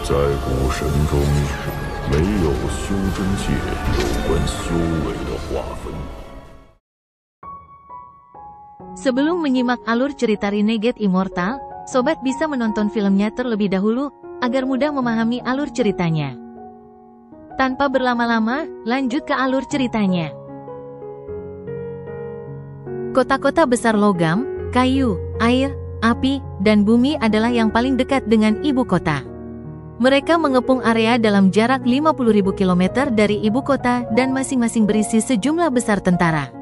在古神中，没有修真界有关修为的划分。 Sebelum menyimak alur cerita Renegade Immortal, sobat bisa menonton filmnya terlebih dahulu, agar mudah memahami alur ceritanya. Tanpa berlama-lama, lanjut ke alur ceritanya. Kota-kota besar logam, kayu, air, api, dan bumi adalah yang paling dekat dengan ibu kota. Mereka mengepung area dalam jarak 50.000 km dari ibu kota dan masing-masing berisi sejumlah besar tentara.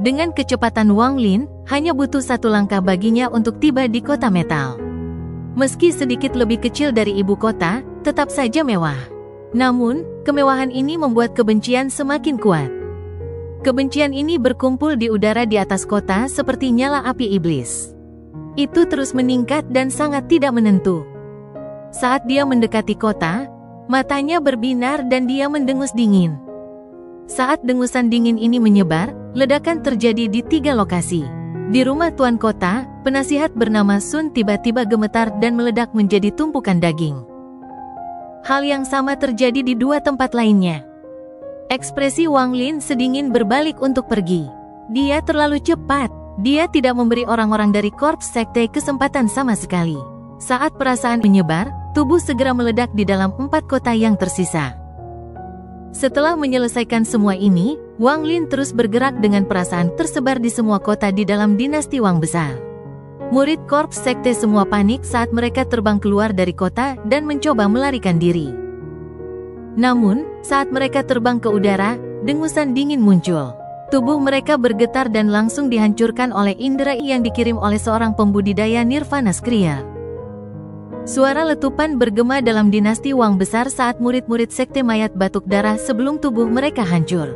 Dengan kecepatan Wang Lin, hanya butuh satu langkah baginya untuk tiba di kota metal. Meski sedikit lebih kecil dari ibu kota, tetap saja mewah. Namun, kemewahan ini membuat kebencian semakin kuat. Kebencian ini berkumpul di udara di atas kota seperti nyala api iblis. Itu terus meningkat dan sangat tidak menentu. Saat dia mendekati kota, matanya berbinar dan dia mendengus dingin. Saat dengusan dingin ini menyebar, ledakan terjadi di 3 lokasi. Di rumah tuan kota, penasihat bernama Sun tiba-tiba gemetar dan meledak menjadi tumpukan daging. Hal yang sama terjadi di 2 tempat lainnya. Ekspresi Wang Lin sedingin berbalik untuk pergi. Dia terlalu cepat. Dia tidak memberi orang-orang dari Korps Sekte kesempatan sama sekali. Saat perasaan menyebar, tubuh segera meledak di dalam 4 kota yang tersisa. Setelah menyelesaikan semua ini, Wang Lin terus bergerak dengan perasaan tersebar di semua kota di dalam dinasti Wang besar. Murid Korps Sekte semua panik saat mereka terbang keluar dari kota dan mencoba melarikan diri. Namun, saat mereka terbang ke udara, dengusan dingin muncul. Tubuh mereka bergetar dan langsung dihancurkan oleh indera yang dikirim oleh seorang pembudidaya Nirvana Skriya. Suara letupan bergema dalam dinasti Wang besar saat murid-murid sekte mayat batuk darah sebelum tubuh mereka hancur.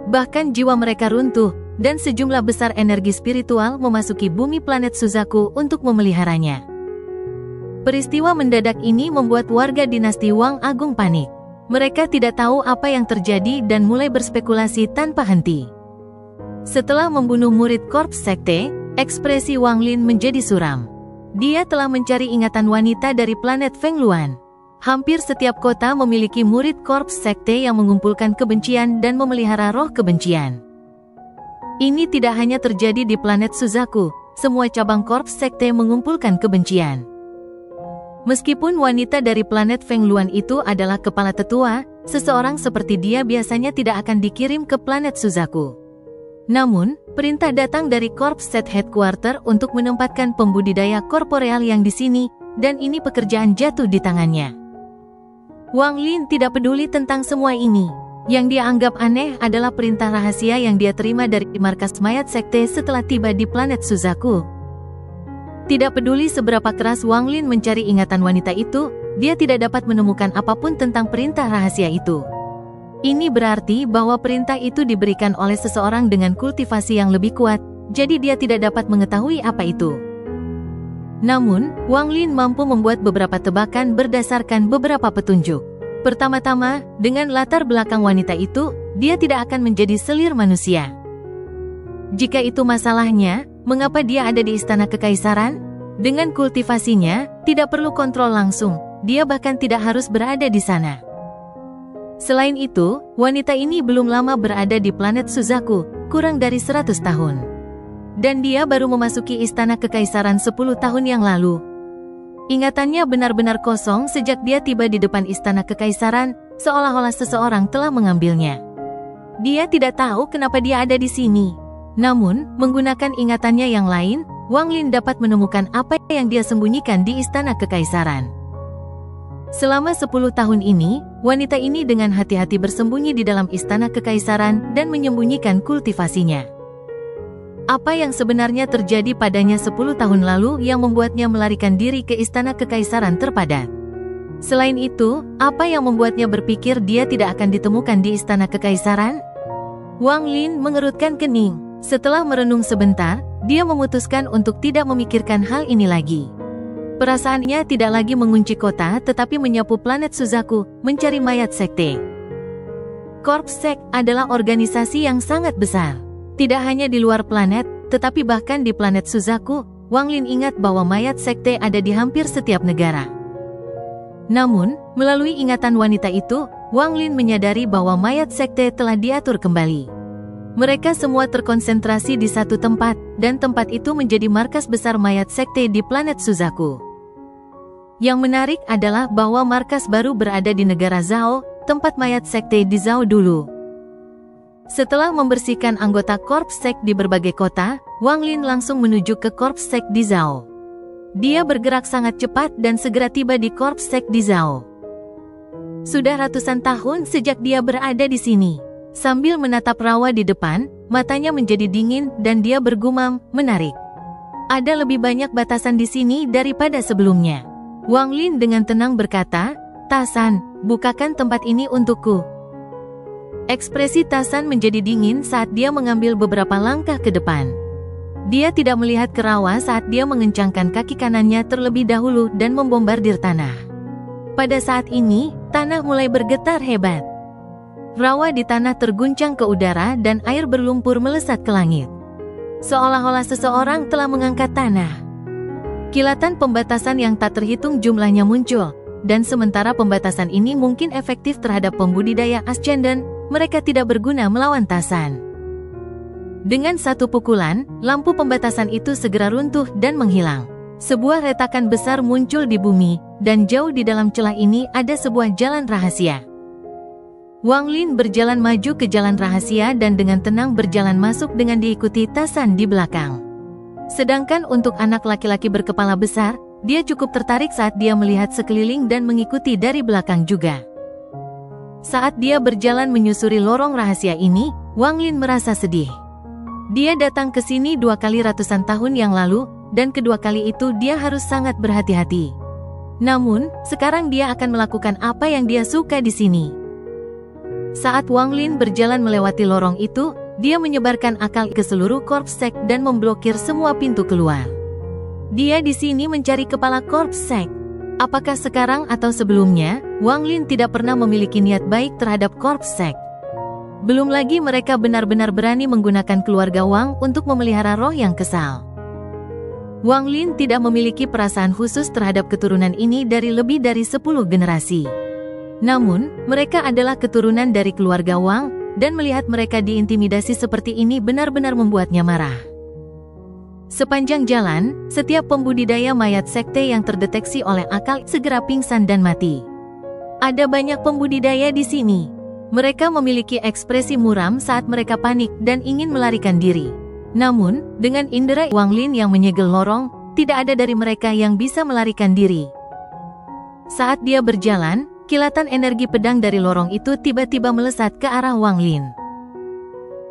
Bahkan jiwa mereka runtuh, dan sejumlah besar energi spiritual memasuki bumi planet Suzaku untuk memeliharanya. Peristiwa mendadak ini membuat warga dinasti Wang Agung panik. Mereka tidak tahu apa yang terjadi dan mulai berspekulasi tanpa henti. Setelah membunuh murid Korps Sekte, ekspresi Wang Lin menjadi suram. Dia telah mencari ingatan wanita dari planet Feng Luan. Hampir setiap kota memiliki murid Korps Sekte yang mengumpulkan kebencian dan memelihara roh kebencian. Ini tidak hanya terjadi di planet Suzaku, semua cabang Korps Sekte mengumpulkan kebencian. Meskipun wanita dari planet Feng Luan itu adalah kepala tetua, seseorang seperti dia biasanya tidak akan dikirim ke planet Suzaku. Namun, perintah datang dari Korps Set Headquarter untuk menempatkan pembudidaya korporeal yang di sini, dan ini pekerjaan jatuh di tangannya. Wang Lin tidak peduli tentang semua ini. Yang dia anggap aneh adalah perintah rahasia yang dia terima dari markas mayat sekte setelah tiba di planet Suzaku. Tidak peduli seberapa keras Wang Lin mencari ingatan wanita itu, dia tidak dapat menemukan apapun tentang perintah rahasia itu. Ini berarti bahwa perintah itu diberikan oleh seseorang dengan kultivasi yang lebih kuat, jadi dia tidak dapat mengetahui apa itu. Namun, Wang Lin mampu membuat beberapa tebakan berdasarkan beberapa petunjuk. Pertama-tama, dengan latar belakang wanita itu, dia tidak akan menjadi selir manusia. Jika itu masalahnya, mengapa dia ada di istana kekaisaran? Dengan kultivasinya, tidak perlu kontrol langsung, dia bahkan tidak harus berada di sana. Selain itu, wanita ini belum lama berada di planet Suzaku, kurang dari 100 tahun. Dan dia baru memasuki istana kekaisaran 10 tahun yang lalu. Ingatannya benar-benar kosong sejak dia tiba di depan istana kekaisaran, seolah-olah seseorang telah mengambilnya. Dia tidak tahu kenapa dia ada di sini. Namun, menggunakan ingatannya yang lain, Wang Lin dapat menemukan apa yang dia sembunyikan di istana kekaisaran. Selama 10 tahun ini, wanita ini dengan hati-hati bersembunyi di dalam istana kekaisaran dan menyembunyikan kultivasinya. Apa yang sebenarnya terjadi padanya 10 tahun lalu yang membuatnya melarikan diri ke istana kekaisaran terpadat? Selain itu, apa yang membuatnya berpikir dia tidak akan ditemukan di istana kekaisaran? Wang Lin mengerutkan kening. Setelah merenung sebentar, dia memutuskan untuk tidak memikirkan hal ini lagi. Perasaannya tidak lagi mengunci kota tetapi menyapu planet Suzaku, mencari mayat sekte. Korps Sek adalah organisasi yang sangat besar. Tidak hanya di luar planet, tetapi bahkan di planet Suzaku, Wang Lin ingat bahwa mayat sekte ada di hampir setiap negara. Namun, melalui ingatan wanita itu, Wang Lin menyadari bahwa mayat sekte telah diatur kembali. Mereka semua terkonsentrasi di satu tempat, dan tempat itu menjadi markas besar mayat sekte di planet Suzaku. Yang menarik adalah bahwa markas baru berada di negara Zhao, tempat mayat sekte di Zhao dulu. Setelah membersihkan anggota korps sek di berbagai kota, Wang Lin langsung menuju ke korps sek di Zhao. Dia bergerak sangat cepat dan segera tiba di korps sek di Zhao. Sudah ratusan tahun sejak dia berada di sini. Sambil menatap rawa di depan, matanya menjadi dingin dan dia bergumam, menarik. Ada lebih banyak batasan di sini daripada sebelumnya. Wang Lin dengan tenang berkata, "Tasan, bukakan tempat ini untukku." Ekspresi Tasan menjadi dingin saat dia mengambil beberapa langkah ke depan. Dia tidak melihat ke rawa saat dia mengencangkan kaki kanannya terlebih dahulu dan membombardir tanah. Pada saat ini, tanah mulai bergetar hebat. Rawa di tanah terguncang ke udara dan air berlumpur melesat ke langit. Seolah-olah seseorang telah mengangkat tanah. Kilatan pembatasan yang tak terhitung jumlahnya muncul, dan sementara pembatasan ini mungkin efektif terhadap pembudidaya Ascendant, mereka tidak berguna melawan Tasan. Dengan satu pukulan, lampu pembatasan itu segera runtuh dan menghilang. Sebuah retakan besar muncul di bumi, dan jauh di dalam celah ini ada sebuah jalan rahasia. Wang Lin berjalan maju ke jalan rahasia dan dengan tenang berjalan masuk dengan diikuti Tasan di belakang. Sedangkan untuk anak laki-laki berkepala besar, dia cukup tertarik saat dia melihat sekeliling dan mengikuti dari belakang juga. Saat dia berjalan menyusuri lorong rahasia ini, Wang Lin merasa sedih. Dia datang ke sini 2 kali ratusan tahun yang lalu, dan kedua kali itu dia harus sangat berhati-hati. Namun, sekarang dia akan melakukan apa yang dia suka di sini. Saat Wang Lin berjalan melewati lorong itu, dia menyebarkan akal ke seluruh korps sek dan memblokir semua pintu keluar. Dia di sini mencari kepala korps sek. Apakah sekarang atau sebelumnya, Wang Lin tidak pernah memiliki niat baik terhadap korps sek. Belum lagi mereka benar-benar berani menggunakan keluarga Wang untuk memelihara roh yang kesal. Wang Lin tidak memiliki perasaan khusus terhadap keturunan ini dari lebih dari 10 generasi. Namun, mereka adalah keturunan dari keluarga Wang, dan melihat mereka diintimidasi seperti ini benar-benar membuatnya marah. Sepanjang jalan, setiap pembudidaya mayat sekte yang terdeteksi oleh akal segera pingsan dan mati. Ada banyak pembudidaya di sini. Mereka memiliki ekspresi muram saat mereka panik dan ingin melarikan diri. Namun, dengan indera Wang Lin yang menyegel lorong, tidak ada dari mereka yang bisa melarikan diri. Saat dia berjalan, kilatan energi pedang dari lorong itu tiba-tiba melesat ke arah Wang Lin.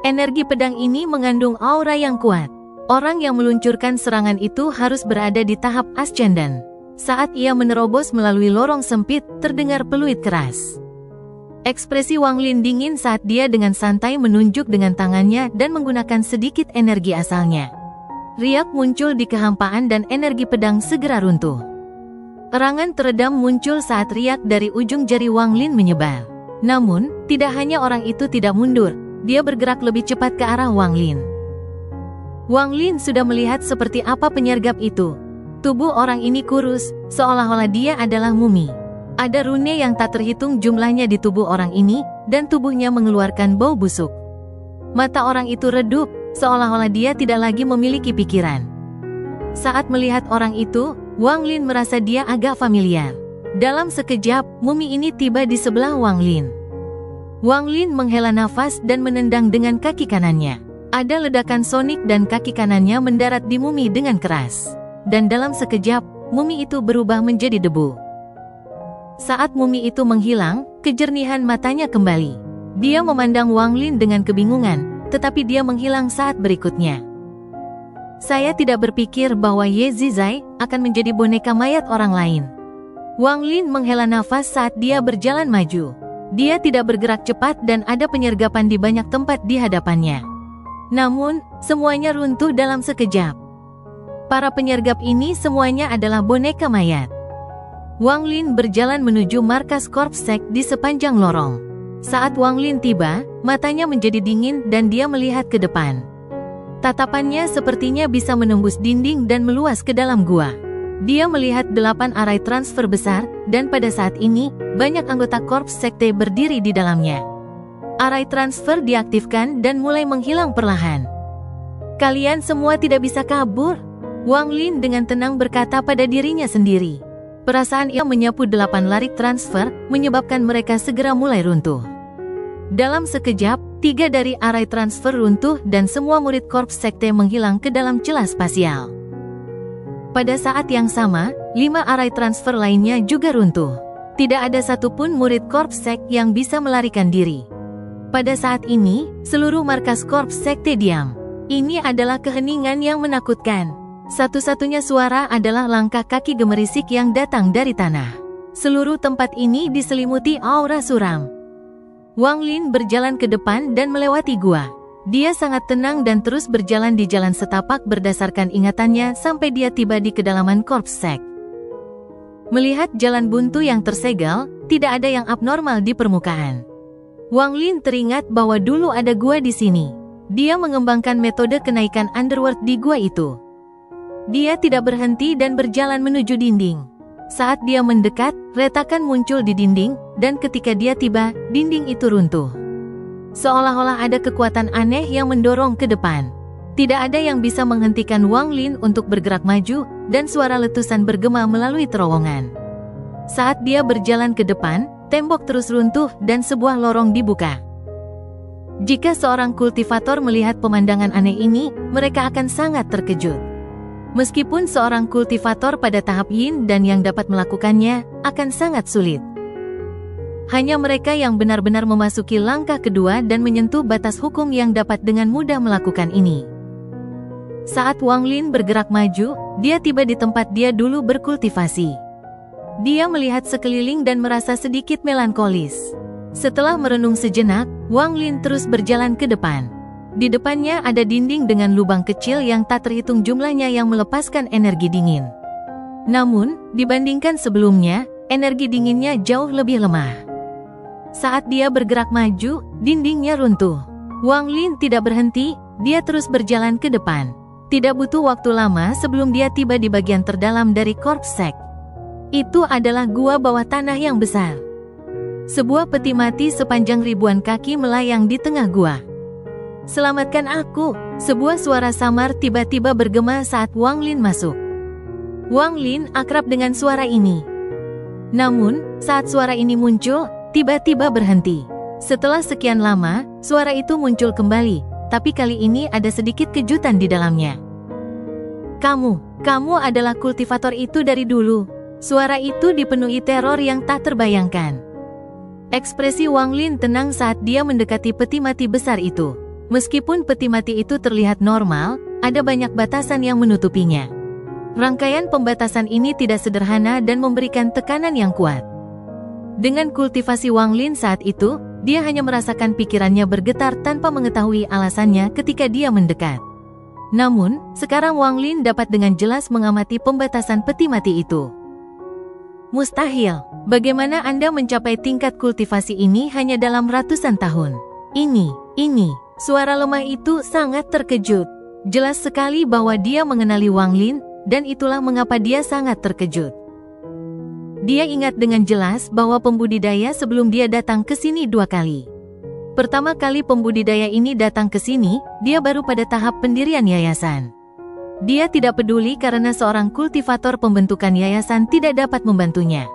Energi pedang ini mengandung aura yang kuat. Orang yang meluncurkan serangan itu harus berada di tahap Ascendant. Saat ia menerobos melalui lorong sempit, terdengar peluit keras. Ekspresi Wang Lin dingin saat dia dengan santai menunjuk dengan tangannya dan menggunakan sedikit energi asalnya. Riak muncul di kehampaan dan energi pedang segera runtuh. Erangan teredam muncul saat riak dari ujung jari Wang Lin menyebar. Namun, tidak hanya orang itu tidak mundur, dia bergerak lebih cepat ke arah Wang Lin. Wang Lin sudah melihat seperti apa penyergap itu. Tubuh orang ini kurus, seolah-olah dia adalah mumi. Ada rune yang tak terhitung jumlahnya di tubuh orang ini, dan tubuhnya mengeluarkan bau busuk. Mata orang itu redup, seolah-olah dia tidak lagi memiliki pikiran. Saat melihat orang itu, Wang Lin merasa dia agak familiar. Dalam sekejap, mumi ini tiba di sebelah Wang Lin. Wang Lin menghela nafas dan menendang dengan kaki kanannya. Ada ledakan sonik dan kaki kanannya mendarat di mumi dengan keras. Dan dalam sekejap, mumi itu berubah menjadi debu. Saat mumi itu menghilang, kejernihan matanya kembali. Dia memandang Wang Lin dengan kebingungan, tetapi dia menghilang saat berikutnya. Saya tidak berpikir bahwa Ye Zizai akan menjadi boneka mayat orang lain. Wang Lin menghela nafas saat dia berjalan maju. Dia tidak bergerak cepat dan ada penyergapan di banyak tempat di hadapannya. Namun, semuanya runtuh dalam sekejap. Para penyergap ini semuanya adalah boneka mayat. Wang Lin berjalan menuju markas korps sek di sepanjang lorong. Saat Wang Lin tiba, matanya menjadi dingin dan dia melihat ke depan. Tatapannya sepertinya bisa menembus dinding dan meluas ke dalam gua. Dia melihat 8 arai transfer besar, dan pada saat ini, banyak anggota korps sekte berdiri di dalamnya. Arai transfer diaktifkan dan mulai menghilang perlahan. Kalian semua tidak bisa kabur, Wang Lin dengan tenang berkata pada dirinya sendiri. Perasaan ia menyapu 8 larik transfer, menyebabkan mereka segera mulai runtuh. Dalam sekejap, 3 dari arai transfer runtuh dan semua murid korps sekte menghilang ke dalam celah spasial. Pada saat yang sama, 5 arai transfer lainnya juga runtuh. Tidak ada satupun murid korps sekte yang bisa melarikan diri. Pada saat ini, seluruh markas korps sekte diam. Ini adalah keheningan yang menakutkan. Satu-satunya suara adalah langkah kaki gemerisik yang datang dari tanah. Seluruh tempat ini diselimuti aura suram. Wang Lin berjalan ke depan dan melewati gua. Dia sangat tenang dan terus berjalan di jalan setapak berdasarkan ingatannya sampai dia tiba di kedalaman korps sek. Melihat jalan buntu yang tersegel, tidak ada yang abnormal di permukaan. Wang Lin teringat bahwa dulu ada gua di sini. Dia mengembangkan metode kenaikan underworld di gua itu. Dia tidak berhenti dan berjalan menuju dinding. Saat dia mendekat, retakan muncul di dinding, dan ketika dia tiba, dinding itu runtuh. Seolah-olah ada kekuatan aneh yang mendorong ke depan. Tidak ada yang bisa menghentikan Wang Lin untuk bergerak maju, dan suara letusan bergema melalui terowongan. Saat dia berjalan ke depan, tembok terus runtuh dan sebuah lorong dibuka. Jika seorang kultivator melihat pemandangan aneh ini, mereka akan sangat terkejut. Meskipun seorang kultivator pada tahap yin dan yang dapat melakukannya, akan sangat sulit. Hanya mereka yang benar-benar memasuki langkah kedua dan menyentuh batas hukum yang dapat dengan mudah melakukan ini. Saat Wang Lin bergerak maju, dia tiba di tempat dia dulu berkultivasi. Dia melihat sekeliling dan merasa sedikit melankolis. Setelah merenung sejenak, Wang Lin terus berjalan ke depan. Di depannya ada dinding dengan lubang kecil yang tak terhitung jumlahnya yang melepaskan energi dingin. Namun, dibandingkan sebelumnya, energi dinginnya jauh lebih lemah. Saat dia bergerak maju, dindingnya runtuh. Wang Lin tidak berhenti, dia terus berjalan ke depan. Tidak butuh waktu lama sebelum dia tiba di bagian terdalam dari korps sek. Itu adalah gua bawah tanah yang besar. Sebuah peti mati sepanjang ribuan kaki melayang di tengah gua. "Selamatkan aku!" Sebuah suara samar tiba-tiba bergema saat Wang Lin masuk. Wang Lin akrab dengan suara ini. Namun, saat suara ini muncul, tiba-tiba berhenti. Setelah sekian lama, suara itu muncul kembali, tapi kali ini ada sedikit kejutan di dalamnya. Kamu adalah kultivator itu dari dulu." Suara itu dipenuhi teror yang tak terbayangkan. Ekspresi Wang Lin tenang saat dia mendekati peti mati besar itu. Meskipun peti mati itu terlihat normal, ada banyak batasan yang menutupinya. Rangkaian pembatasan ini tidak sederhana dan memberikan tekanan yang kuat. Dengan kultivasi Wang Lin saat itu, dia hanya merasakan pikirannya bergetar tanpa mengetahui alasannya ketika dia mendekat. Namun, sekarang Wang Lin dapat dengan jelas mengamati pembatasan peti mati itu. "Mustahil, bagaimana Anda mencapai tingkat kultivasi ini hanya dalam ratusan tahun? Ini. Suara lemah itu sangat terkejut. Jelas sekali bahwa dia mengenali Wang Lin, dan itulah mengapa dia sangat terkejut. Dia ingat dengan jelas bahwa pembudidaya sebelum dia datang ke sini 2 kali. Pertama kali pembudidaya ini datang ke sini, dia baru pada tahap pendirian yayasan. Dia tidak peduli karena seorang kultivator pembentukan yayasan tidak dapat membantunya.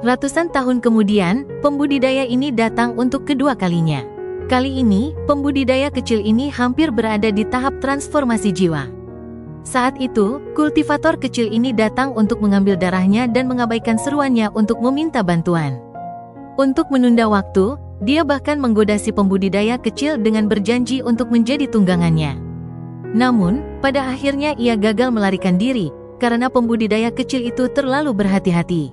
Ratusan tahun kemudian, pembudidaya ini datang untuk kedua kalinya. Kali ini, pembudidaya kecil ini hampir berada di tahap transformasi jiwa. Saat itu, kultivator kecil ini datang untuk mengambil darahnya dan mengabaikan seruannya untuk meminta bantuan. Untuk menunda waktu, dia bahkan menggoda si pembudidaya kecil dengan berjanji untuk menjadi tunggangannya. Namun, pada akhirnya ia gagal melarikan diri, karena pembudidaya kecil itu terlalu berhati-hati.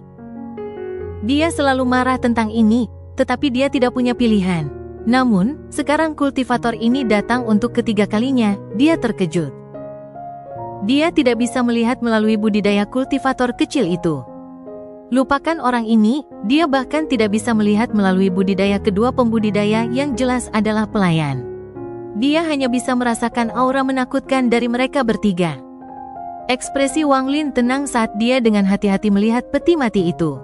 Dia selalu marah tentang ini, tetapi dia tidak punya pilihan. Namun, sekarang kultivator ini datang untuk ketiga kalinya, dia terkejut. Dia tidak bisa melihat melalui budidaya kultivator kecil itu. Lupakan orang ini, dia bahkan tidak bisa melihat melalui budidaya kedua pembudidaya yang jelas adalah pelayan. Dia hanya bisa merasakan aura menakutkan dari mereka bertiga. Ekspresi Wang Lin tenang saat dia dengan hati-hati melihat peti mati itu.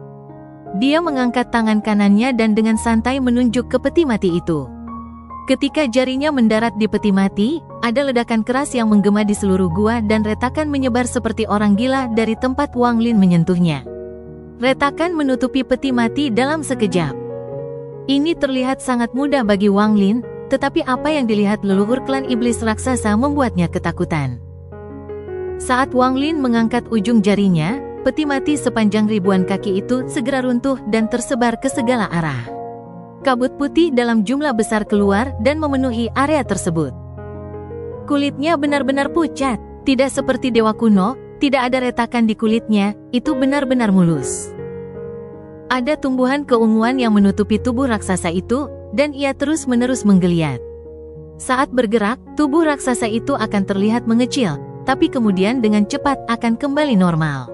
Dia mengangkat tangan kanannya dan dengan santai menunjuk ke peti mati itu. Ketika jarinya mendarat di peti mati, ada ledakan keras yang menggema di seluruh gua dan retakan menyebar seperti orang gila dari tempat Wang Lin menyentuhnya. Retakan menutupi peti mati dalam sekejap. Ini terlihat sangat mudah bagi Wang Lin, tetapi apa yang dilihat leluhur klan iblis raksasa membuatnya ketakutan. Saat Wang Lin mengangkat ujung jarinya, peti mati sepanjang ribuan kaki itu segera runtuh dan tersebar ke segala arah. Kabut putih dalam jumlah besar keluar dan memenuhi area tersebut. Kulitnya benar-benar pucat, tidak seperti dewa kuno, tidak ada retakan di kulitnya, itu benar-benar mulus. Ada tumbuhan keunguan yang menutupi tubuh raksasa itu, dan ia terus-menerus menggeliat. Saat bergerak, tubuh raksasa itu akan terlihat mengecil, tapi kemudian dengan cepat akan kembali normal.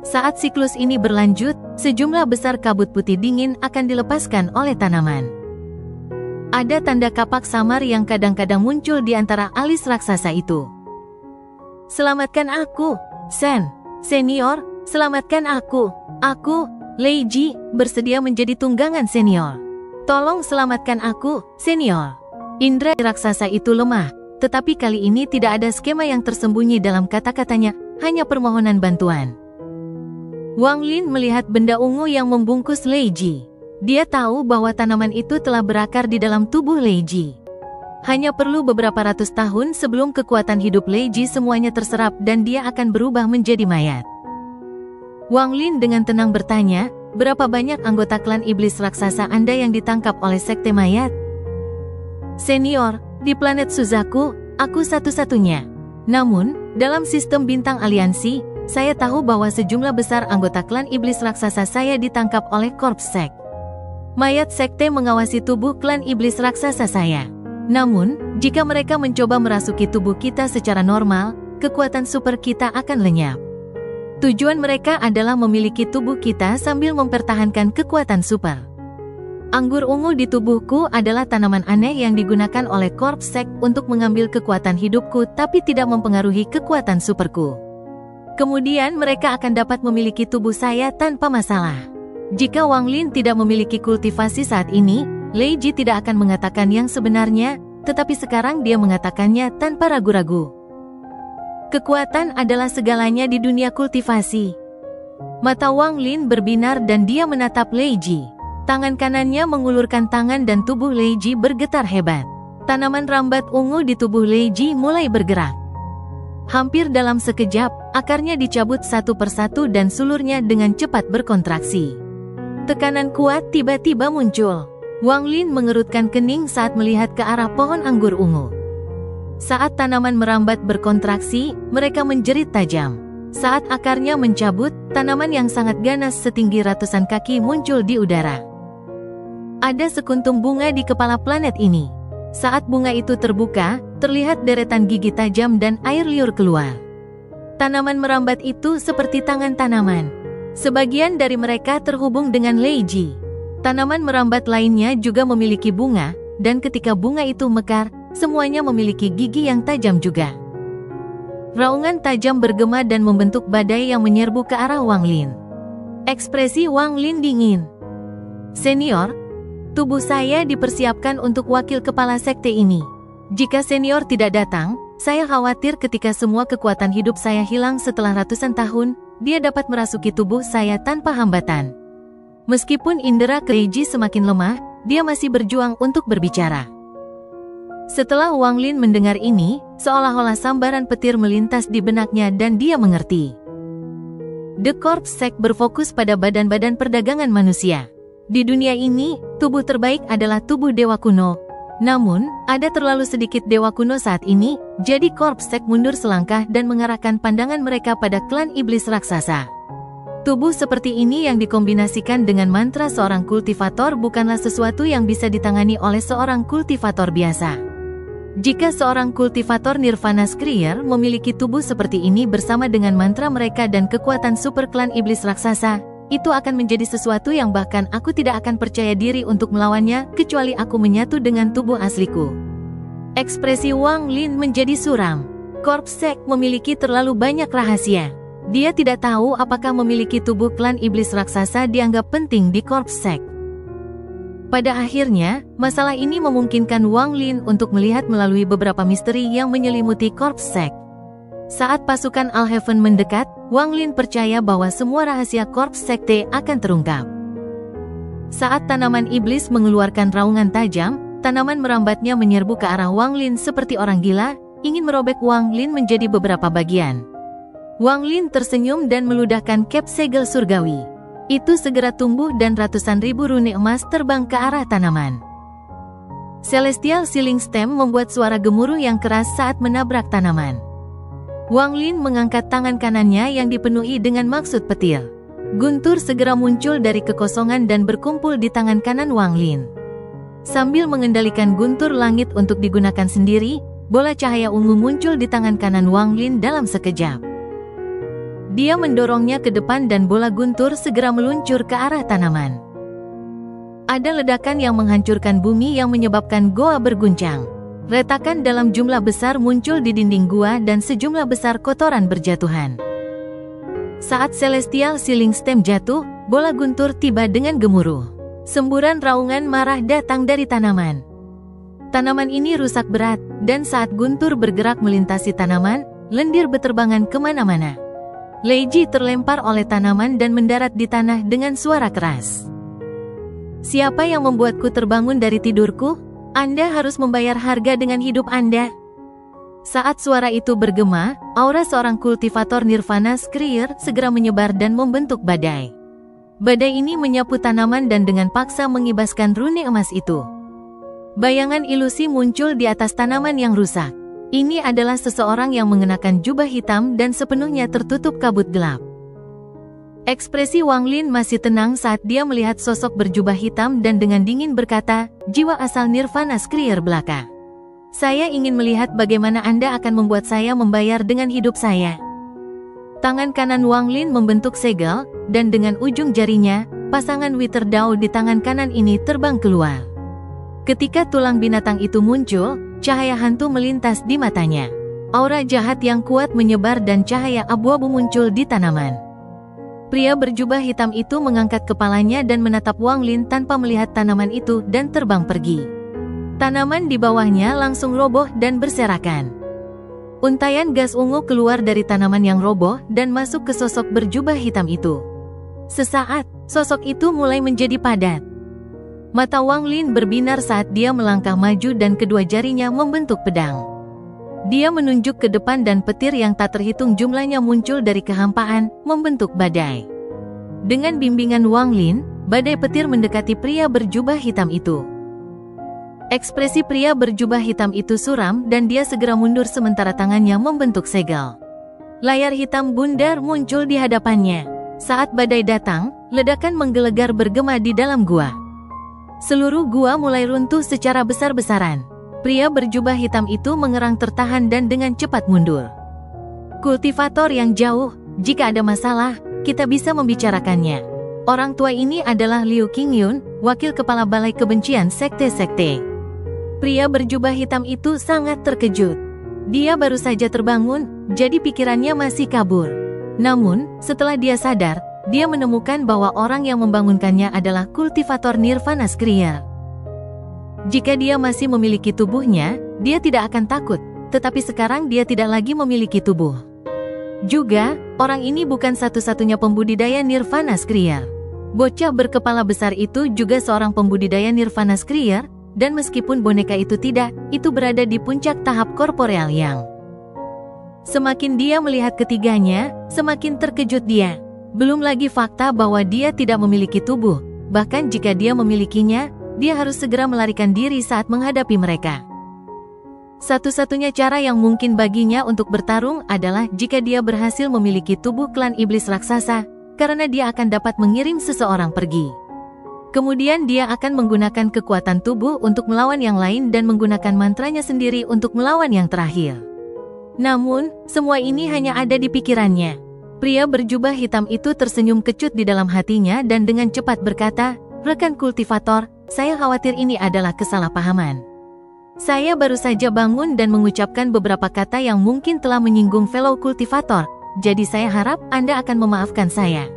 Saat siklus ini berlanjut, sejumlah besar kabut putih dingin akan dilepaskan oleh tanaman. Ada tanda kapak samar yang kadang-kadang muncul di antara alis raksasa itu. Selamatkan aku, Senior, selamatkan aku. Aku, Lei Ji, bersedia menjadi tunggangan senior. Tolong selamatkan aku, senior. Indra raksasa itu lemah, tetapi kali ini tidak ada skema yang tersembunyi dalam kata-katanya, hanya permohonan bantuan. Wang Lin melihat benda ungu yang membungkus Lei Ji. Dia tahu bahwa tanaman itu telah berakar di dalam tubuh Lei Ji. Hanya perlu beberapa ratus tahun sebelum kekuatan hidup Lei Ji semuanya terserap dan dia akan berubah menjadi mayat. Wang Lin dengan tenang bertanya, berapa banyak anggota klan iblis raksasa Anda yang ditangkap oleh sekte mayat? Senior, di planet Suzaku, aku satu-satunya. Namun, dalam sistem bintang aliansi, saya tahu bahwa sejumlah besar anggota klan iblis raksasa saya ditangkap oleh Corps Sek. Mayat sekte mengawasi tubuh klan iblis raksasa saya. Namun, jika mereka mencoba merasuki tubuh kita secara normal, kekuatan super kita akan lenyap. Tujuan mereka adalah memiliki tubuh kita sambil mempertahankan kekuatan super. Anggur ungu di tubuhku adalah tanaman aneh yang digunakan oleh Corps Sek untuk mengambil kekuatan hidupku tapi tidak mempengaruhi kekuatan superku. Kemudian mereka akan dapat memiliki tubuh saya tanpa masalah. Jika Wang Lin tidak memiliki kultivasi saat ini, Lei Ji tidak akan mengatakan yang sebenarnya, tetapi sekarang dia mengatakannya tanpa ragu-ragu. Kekuatan adalah segalanya di dunia kultivasi. Mata Wang Lin berbinar dan dia menatap Lei Ji. Tangan kanannya mengulurkan tangan dan tubuh Lei Ji bergetar hebat. Tanaman rambat ungu di tubuh Lei Ji mulai bergerak. Hampir dalam sekejap, akarnya dicabut satu persatu dan sulurnya dengan cepat berkontraksi. Tekanan kuat tiba-tiba muncul. Wang Lin mengerutkan kening saat melihat ke arah pohon anggur ungu. Saat tanaman merambat berkontraksi, mereka menjerit tajam. Saat akarnya mencabut, tanaman yang sangat ganas setinggi ratusan kaki muncul di udara. Ada sekuntum bunga di kepala planet ini. Saat bunga itu terbuka, terlihat deretan gigi tajam dan air liur keluar. Tanaman merambat itu seperti tangan tanaman. Sebagian dari mereka terhubung dengan Lei Ji. Tanaman merambat lainnya juga memiliki bunga, dan ketika bunga itu mekar, semuanya memiliki gigi yang tajam juga. Raungan tajam bergema dan membentuk badai yang menyerbu ke arah Wang Lin. Ekspresi Wang Lin dingin. Senior, tubuh saya dipersiapkan untuk wakil kepala sekte ini. Jika senior tidak datang, saya khawatir ketika semua kekuatan hidup saya hilang setelah ratusan tahun, dia dapat merasuki tubuh saya tanpa hambatan. Meskipun indera Lei Ji semakin lemah, dia masih berjuang untuk berbicara. Setelah Wang Lin mendengar ini, seolah-olah sambaran petir melintas di benaknya dan dia mengerti. The Corps Sek berfokus pada badan-badan perdagangan manusia. Di dunia ini, tubuh terbaik adalah tubuh dewa kuno. Namun, ada terlalu sedikit dewa kuno saat ini, jadi Corps Sek mundur selangkah dan mengarahkan pandangan mereka pada klan iblis raksasa. Tubuh seperti ini yang dikombinasikan dengan mantra seorang kultivator bukanlah sesuatu yang bisa ditangani oleh seorang kultivator biasa. Jika seorang kultivator Nirvana Skrier memiliki tubuh seperti ini bersama dengan mantra mereka dan kekuatan super klan iblis raksasa, itu akan menjadi sesuatu yang bahkan aku tidak akan percaya diri untuk melawannya kecuali aku menyatu dengan tubuh asliku. Ekspresi Wang Lin menjadi suram. Corpsec memiliki terlalu banyak rahasia. Dia tidak tahu apakah memiliki tubuh klan iblis raksasa dianggap penting di Corpsec. Pada akhirnya, masalah ini memungkinkan Wang Lin untuk melihat melalui beberapa misteri yang menyelimuti Corpsec. Saat pasukan Alhaven mendekat, Wang Lin percaya bahwa semua rahasia Corpsec akan terungkap. Saat tanaman iblis mengeluarkan raungan tajam, tanaman merambatnya menyerbu ke arah Wang Lin seperti orang gila, ingin merobek Wang Lin menjadi beberapa bagian. Wang Lin tersenyum dan meludahkan cap segel surgawi. Itu segera tumbuh dan ratusan ribu rune emas terbang ke arah tanaman. Celestial Sealing Stem membuat suara gemuruh yang keras saat menabrak tanaman. Wang Lin mengangkat tangan kanannya yang dipenuhi dengan maksud petir. Guntur segera muncul dari kekosongan dan berkumpul di tangan kanan Wang Lin. Sambil mengendalikan guntur langit untuk digunakan sendiri, bola cahaya ungu muncul di tangan kanan Wang Lin dalam sekejap. Dia mendorongnya ke depan dan bola guntur segera meluncur ke arah tanaman. Ada ledakan yang menghancurkan bumi yang menyebabkan goa berguncang. Retakan dalam jumlah besar muncul di dinding gua dan sejumlah besar kotoran berjatuhan. Saat Celestial Sealing Stem jatuh, bola guntur tiba dengan gemuruh. Semburan raungan marah datang dari tanaman. Tanaman ini rusak berat, dan saat guntur bergerak melintasi tanaman, lendir beterbangan kemana-mana. Leiji terlempar oleh tanaman dan mendarat di tanah dengan suara keras. Siapa yang membuatku terbangun dari tidurku? Anda harus membayar harga dengan hidup Anda. Saat suara itu bergema, aura seorang kultivator Nirvana Screer segera menyebar dan membentuk badai. Badai ini menyapu tanaman dan dengan paksa mengibaskan rune emas itu. Bayangan ilusi muncul di atas tanaman yang rusak. Ini adalah seseorang yang mengenakan jubah hitam dan sepenuhnya tertutup kabut gelap. Ekspresi Wang Lin masih tenang saat dia melihat sosok berjubah hitam dan dengan dingin berkata, "Jiwa asal Nirvana Screer belaka. Saya ingin melihat bagaimana Anda akan membuat saya membayar dengan hidup saya." Tangan kanan Wang Lin membentuk segel, dan dengan ujung jarinya, pasangan Wither Dao di tangan kanan ini terbang keluar. Ketika tulang binatang itu muncul, cahaya hantu melintas di matanya. Aura jahat yang kuat menyebar dan cahaya abu-abu muncul di tanaman. Pria berjubah hitam itu mengangkat kepalanya dan menatap Wang Lin tanpa melihat tanaman itu dan terbang pergi. Tanaman di bawahnya langsung roboh dan berserakan. Untaian gas ungu keluar dari tanaman yang roboh dan masuk ke sosok berjubah hitam itu. Sesaat, sosok itu mulai menjadi padat. Mata Wang Lin berbinar saat dia melangkah maju dan kedua jarinya membentuk pedang. Dia menunjuk ke depan dan petir yang tak terhitung jumlahnya muncul dari kehampaan, membentuk badai. Dengan bimbingan Wang Lin, badai petir mendekati pria berjubah hitam itu. Ekspresi pria berjubah hitam itu suram dan dia segera mundur sementara tangannya membentuk segel. Layar hitam bundar muncul di hadapannya. Saat badai datang, ledakan menggelegar bergema di dalam gua. Seluruh gua mulai runtuh secara besar-besaran. Pria berjubah hitam itu mengerang tertahan dan dengan cepat mundur. Kultivator yang jauh, jika ada masalah, kita bisa membicarakannya. Orang tua ini adalah Liu Qingyun, wakil kepala balai kebencian sekte-sekte. Pria berjubah hitam itu sangat terkejut. Dia baru saja terbangun, jadi pikirannya masih kabur. Namun, setelah dia sadar, dia menemukan bahwa orang yang membangunkannya adalah kultivator Nirvana Screer. Jika dia masih memiliki tubuhnya, dia tidak akan takut, tetapi sekarang dia tidak lagi memiliki tubuh. Juga, orang ini bukan satu-satunya pembudidaya Nirvana Screer. Bocah berkepala besar itu juga seorang pembudidaya Nirvana Screer, dan meskipun boneka itu tidak, itu berada di puncak tahap korporeal yang. Semakin dia melihat ketiganya, semakin terkejut dia. Belum lagi fakta bahwa dia tidak memiliki tubuh, bahkan jika dia memilikinya, dia harus segera melarikan diri saat menghadapi mereka. Satu-satunya cara yang mungkin baginya untuk bertarung adalah jika dia berhasil memiliki tubuh klan iblis raksasa, karena dia akan dapat mengirim seseorang pergi. Kemudian dia akan menggunakan kekuatan tubuh untuk melawan yang lain dan menggunakan mantranya sendiri untuk melawan yang terakhir. Namun, semua ini hanya ada di pikirannya. Pria berjubah hitam itu tersenyum kecut di dalam hatinya dan dengan cepat berkata, "Rekan kultivator, saya khawatir ini adalah kesalahpahaman. Saya baru saja bangun dan mengucapkan beberapa kata yang mungkin telah menyinggung fellow kultivator, jadi saya harap Anda akan memaafkan saya.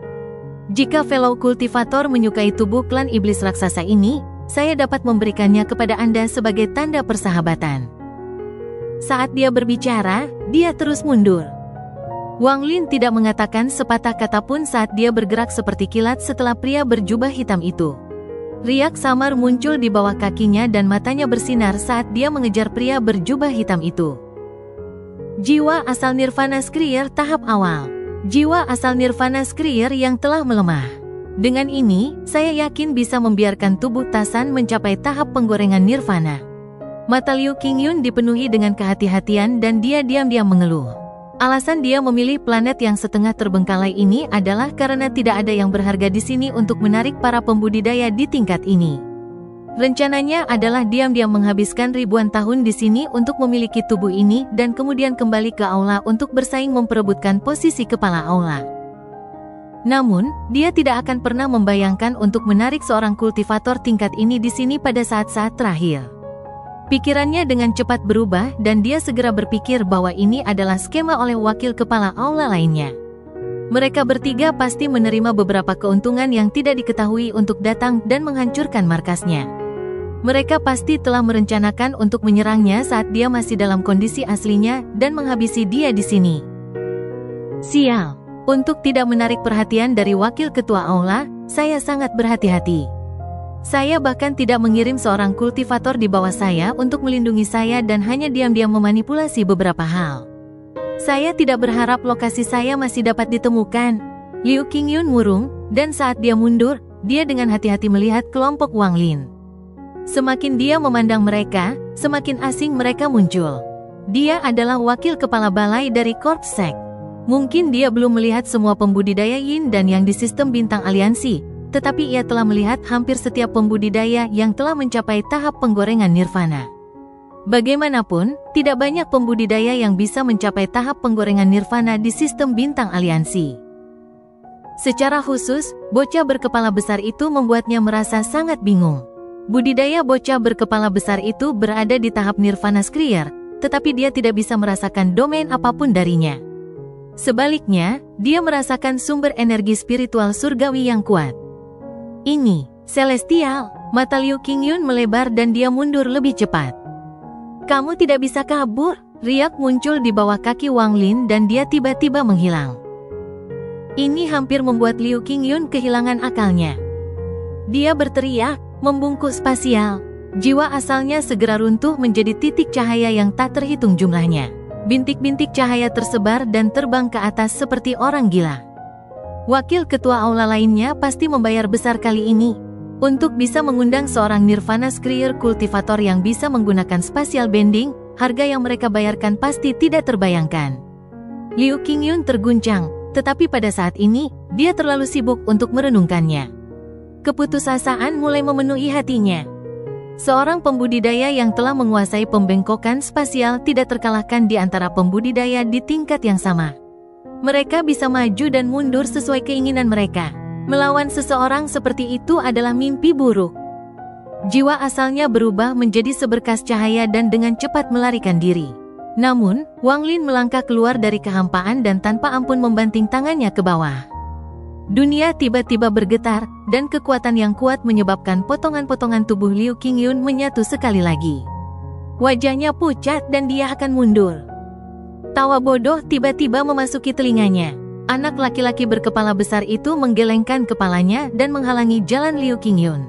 Jika fellow kultivator menyukai tubuh klan iblis raksasa ini, saya dapat memberikannya kepada Anda sebagai tanda persahabatan. Saat dia berbicara, dia terus mundur. Wang Lin tidak mengatakan sepatah kata pun saat dia bergerak seperti kilat setelah pria berjubah hitam itu. Riak samar muncul di bawah kakinya dan matanya bersinar saat dia mengejar pria berjubah hitam itu. Jiwa asal Nirvana Skrier tahap awal. Jiwa asal Nirvana Skrier yang telah melemah. Dengan ini, saya yakin bisa membiarkan tubuh Tasan mencapai tahap penggorengan Nirvana. Mata Liu Qingyun dipenuhi dengan kehati-hatian dan dia diam-diam mengeluh. Alasan dia memilih planet yang setengah terbengkalai ini adalah karena tidak ada yang berharga di sini untuk menarik para pembudidaya di tingkat ini. Rencananya adalah diam-diam menghabiskan ribuan tahun di sini untuk memiliki tubuh ini dan kemudian kembali ke aula untuk bersaing memperebutkan posisi kepala aula. Namun, dia tidak akan pernah membayangkan untuk menarik seorang kultivator tingkat ini di sini pada saat-saat terakhir. Pikirannya dengan cepat berubah dan dia segera berpikir bahwa ini adalah skema oleh wakil kepala aula lainnya. Mereka bertiga pasti menerima beberapa keuntungan yang tidak diketahui untuk datang dan menghancurkan markasnya. Mereka pasti telah merencanakan untuk menyerangnya saat dia masih dalam kondisi aslinya dan menghabisi dia di sini. Sial, untuk tidak menarik perhatian dari wakil ketua aula, saya sangat berhati-hati. Saya bahkan tidak mengirim seorang kultivator di bawah saya untuk melindungi saya dan hanya diam-diam memanipulasi beberapa hal. Saya tidak berharap lokasi saya masih dapat ditemukan. Liu Qingyun murung, dan saat dia mundur, dia dengan hati-hati melihat kelompok Wang Lin. Semakin dia memandang mereka, semakin asing mereka muncul. Dia adalah wakil kepala balai dari Corps Sek. Mungkin dia belum melihat semua pembudidaya Yin dan yang di sistem bintang aliansi, tetapi ia telah melihat hampir setiap pembudidaya yang telah mencapai tahap penggorengan Nirvana. Bagaimanapun, tidak banyak pembudidaya yang bisa mencapai tahap penggorengan Nirvana di sistem bintang aliansi. Secara khusus, bocah berkepala besar itu membuatnya merasa sangat bingung. Budidaya bocah berkepala besar itu berada di tahap Nirvana Skrier, tetapi dia tidak bisa merasakan domain apapun darinya. Sebaliknya, dia merasakan sumber energi spiritual surgawi yang kuat. Ini, Celestial. Mata Liu Qingyun melebar dan dia mundur lebih cepat. Kamu tidak bisa kabur. Riak muncul di bawah kaki Wang Lin dan dia tiba-tiba menghilang. Ini hampir membuat Liu Qingyun kehilangan akalnya. Dia berteriak, membungkuk spasial. Jiwa asalnya segera runtuh menjadi titik cahaya yang tak terhitung jumlahnya. Bintik-bintik cahaya tersebar dan terbang ke atas seperti orang gila. Wakil ketua aula lainnya pasti membayar besar kali ini untuk bisa mengundang seorang Nirvana Skrier kultivator yang bisa menggunakan spatial bending. Harga yang mereka bayarkan pasti tidak terbayangkan. Liu Qingyun terguncang, tetapi pada saat ini dia terlalu sibuk untuk merenungkannya. Keputusasaan mulai memenuhi hatinya. Seorang pembudidaya yang telah menguasai pembengkokan spasial tidak terkalahkan di antara pembudidaya di tingkat yang sama. Mereka bisa maju dan mundur sesuai keinginan mereka. Melawan seseorang seperti itu adalah mimpi buruk. Jiwa asalnya berubah menjadi seberkas cahaya dan dengan cepat melarikan diri. Namun, Wang Lin melangkah keluar dari kehampaan dan tanpa ampun membanting tangannya ke bawah. Dunia tiba-tiba bergetar, dan kekuatan yang kuat menyebabkan potongan-potongan tubuh Liu Qingyun menyatu sekali lagi. Wajahnya pucat dan dia akan mundur. Tawa bodoh tiba-tiba memasuki telinganya. Anak laki-laki berkepala besar itu menggelengkan kepalanya dan menghalangi jalan Liu Qingyun.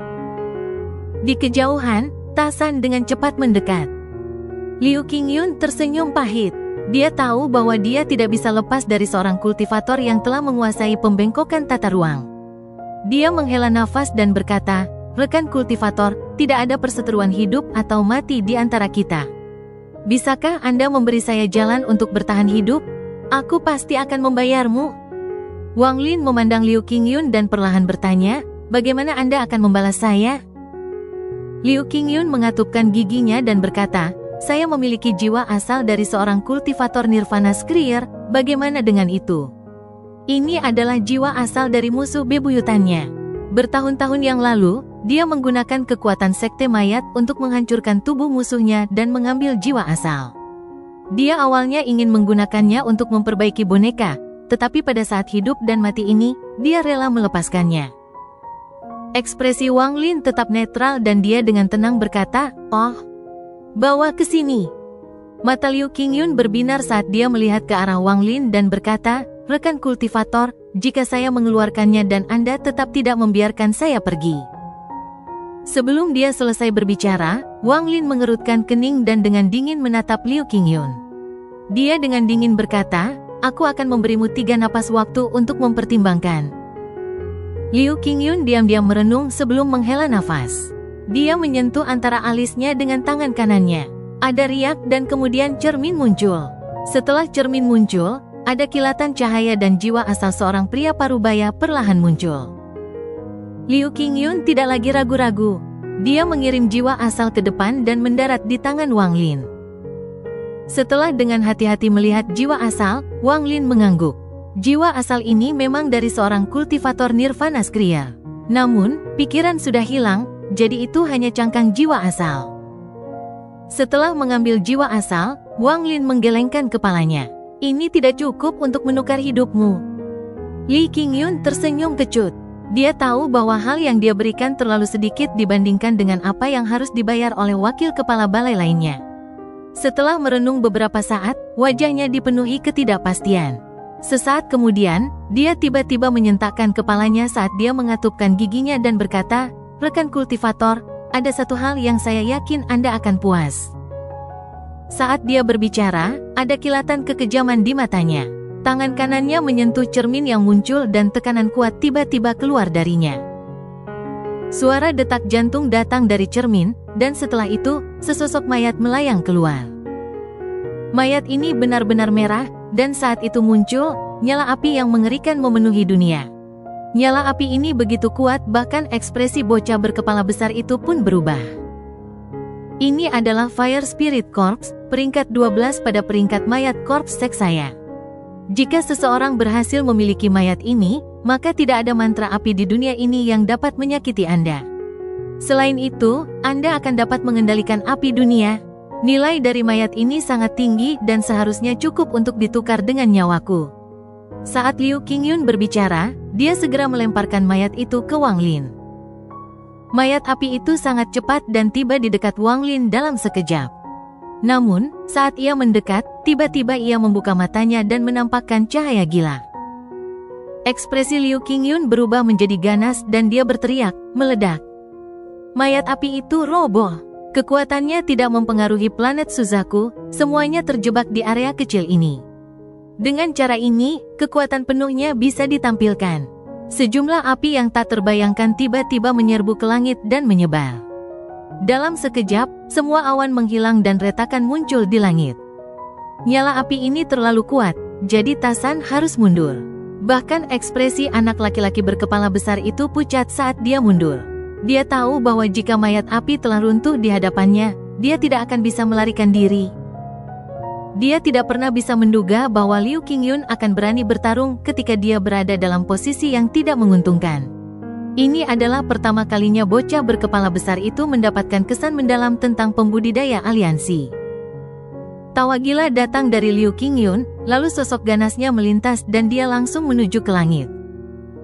Di kejauhan, Tasan dengan cepat mendekat. Liu Qingyun tersenyum pahit. Dia tahu bahwa dia tidak bisa lepas dari seorang kultivator yang telah menguasai pembengkokan tata ruang. Dia menghela nafas dan berkata, "Rekan kultivator, tidak ada perseteruan hidup atau mati di antara kita. Bisakah Anda memberi saya jalan untuk bertahan hidup? Aku pasti akan membayarmu." Wang Lin memandang Liu Qingyun dan perlahan bertanya, "Bagaimana Anda akan membalas saya?" Liu Qingyun mengatupkan giginya dan berkata, "Saya memiliki jiwa asal dari seorang kultivator Nirvana Skrier, bagaimana dengan itu? Ini adalah jiwa asal dari musuh bebuyutannya. Bertahun-tahun yang lalu, dia menggunakan kekuatan sekte mayat untuk menghancurkan tubuh musuhnya dan mengambil jiwa asal. Dia awalnya ingin menggunakannya untuk memperbaiki boneka, tetapi pada saat hidup dan mati ini, dia rela melepaskannya. Ekspresi Wang Lin tetap netral dan dia dengan tenang berkata, "Oh, bawa ke sini." Mata Liu Qingyun berbinar saat dia melihat ke arah Wang Lin dan berkata, "Rekan kultivator, jika saya mengeluarkannya dan Anda tetap tidak membiarkan saya pergi." Sebelum dia selesai berbicara, Wang Lin mengerutkan kening dan dengan dingin menatap Liu Qingyun. Dia dengan dingin berkata, "Aku akan memberimu 3 napas waktu untuk mempertimbangkan." Liu Qingyun diam-diam merenung sebelum menghela nafas. Dia menyentuh antara alisnya dengan tangan kanannya. Ada riak dan kemudian cermin muncul. Setelah cermin muncul, ada kilatan cahaya dan jiwa asal seorang pria parubaya perlahan muncul. Liu Qingyun tidak lagi ragu-ragu. Dia mengirim jiwa asal ke depan dan mendarat di tangan Wang Lin. Setelah dengan hati-hati melihat jiwa asal, Wang Lin mengangguk. Jiwa asal ini memang dari seorang kultivator Nirvana Skriya. Namun, pikiran sudah hilang, jadi itu hanya cangkang jiwa asal. Setelah mengambil jiwa asal, Wang Lin menggelengkan kepalanya. "Ini tidak cukup untuk menukar hidupmu." Li Qingyun tersenyum kecut. Dia tahu bahwa hal yang dia berikan terlalu sedikit dibandingkan dengan apa yang harus dibayar oleh wakil kepala balai lainnya. Setelah merenung beberapa saat, wajahnya dipenuhi ketidakpastian. Sesaat kemudian, dia tiba-tiba menyentakkan kepalanya saat dia mengatupkan giginya dan berkata, "Rekan kultivator, ada satu hal yang saya yakin Anda akan puas." Saat dia berbicara, ada kilatan kekejaman di matanya. Tangan kanannya menyentuh cermin yang muncul dan tekanan kuat tiba-tiba keluar darinya. Suara detak jantung datang dari cermin, dan setelah itu, sesosok mayat melayang keluar. Mayat ini benar-benar merah, dan saat itu muncul, nyala api yang mengerikan memenuhi dunia. Nyala api ini begitu kuat bahkan ekspresi bocah berkepala besar itu pun berubah. Ini adalah Fire Spirit Corps, peringkat 12 pada peringkat mayat Corps Seks saya. Jika seseorang berhasil memiliki mayat ini, maka tidak ada mantra api di dunia ini yang dapat menyakiti Anda. Selain itu, Anda akan dapat mengendalikan api dunia. Nilai dari mayat ini sangat tinggi dan seharusnya cukup untuk ditukar dengan nyawaku. Saat Liu Qingyun berbicara, dia segera melemparkan mayat itu ke Wang Lin. Mayat api itu sangat cepat dan tiba di dekat Wang Lin dalam sekejap. Namun, saat ia mendekat, tiba-tiba ia membuka matanya dan menampakkan cahaya gila. Ekspresi Liu Qingyun berubah menjadi ganas dan dia berteriak, meledak. Mayat api itu roboh. Kekuatannya tidak mempengaruhi planet Suzaku, semuanya terjebak di area kecil ini. Dengan cara ini, kekuatan penuhnya bisa ditampilkan. Sejumlah api yang tak terbayangkan tiba-tiba menyerbu ke langit dan menyebar. Dalam sekejap, semua awan menghilang dan retakan muncul di langit. Nyala api ini terlalu kuat, jadi Tasan harus mundur. Bahkan ekspresi anak laki-laki berkepala besar itu pucat saat dia mundur. Dia tahu bahwa jika mayat api telah runtuh di hadapannya, dia tidak akan bisa melarikan diri. Dia tidak pernah bisa menduga bahwa Liu Qingyun akan berani bertarung ketika dia berada dalam posisi yang tidak menguntungkan. Ini adalah pertama kalinya bocah berkepala besar itu mendapatkan kesan mendalam tentang pembudidaya aliansi. Tawa gila datang dari Liu Qingyun, lalu sosok ganasnya melintas dan dia langsung menuju ke langit.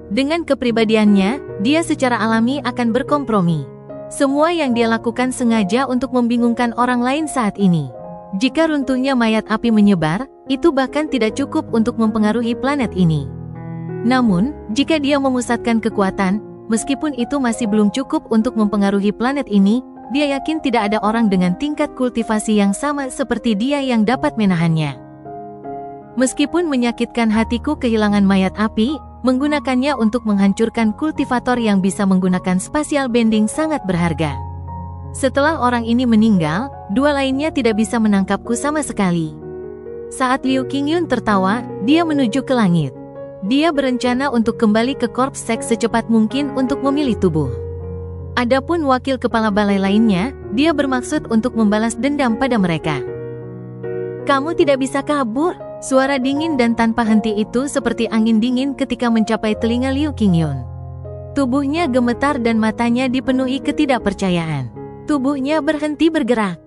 Dengan kepribadiannya, dia secara alami akan berkompromi. Semua yang dia lakukan sengaja untuk membingungkan orang lain saat ini. Jika runtuhnya mayat api menyebar, itu bahkan tidak cukup untuk mempengaruhi planet ini. Namun, jika dia memusatkan kekuatan, meskipun itu masih belum cukup untuk mempengaruhi planet ini, dia yakin tidak ada orang dengan tingkat kultivasi yang sama seperti dia yang dapat menahannya. Meskipun menyakitkan hatiku kehilangan mayat api, menggunakannya untuk menghancurkan kultivator yang bisa menggunakan spatial bending sangat berharga. Setelah orang ini meninggal, dua lainnya tidak bisa menangkapku sama sekali. Saat Liu Qingyun tertawa, dia menuju ke langit. Dia berencana untuk kembali ke Korps Seks secepat mungkin untuk memilih tubuh. Adapun wakil kepala balai lainnya, dia bermaksud untuk membalas dendam pada mereka. "Kamu tidak bisa kabur." Suara dingin dan tanpa henti itu seperti angin dingin ketika mencapai telinga Liu Qingyun. Tubuhnya gemetar dan matanya dipenuhi ketidakpercayaan. Tubuhnya berhenti bergerak.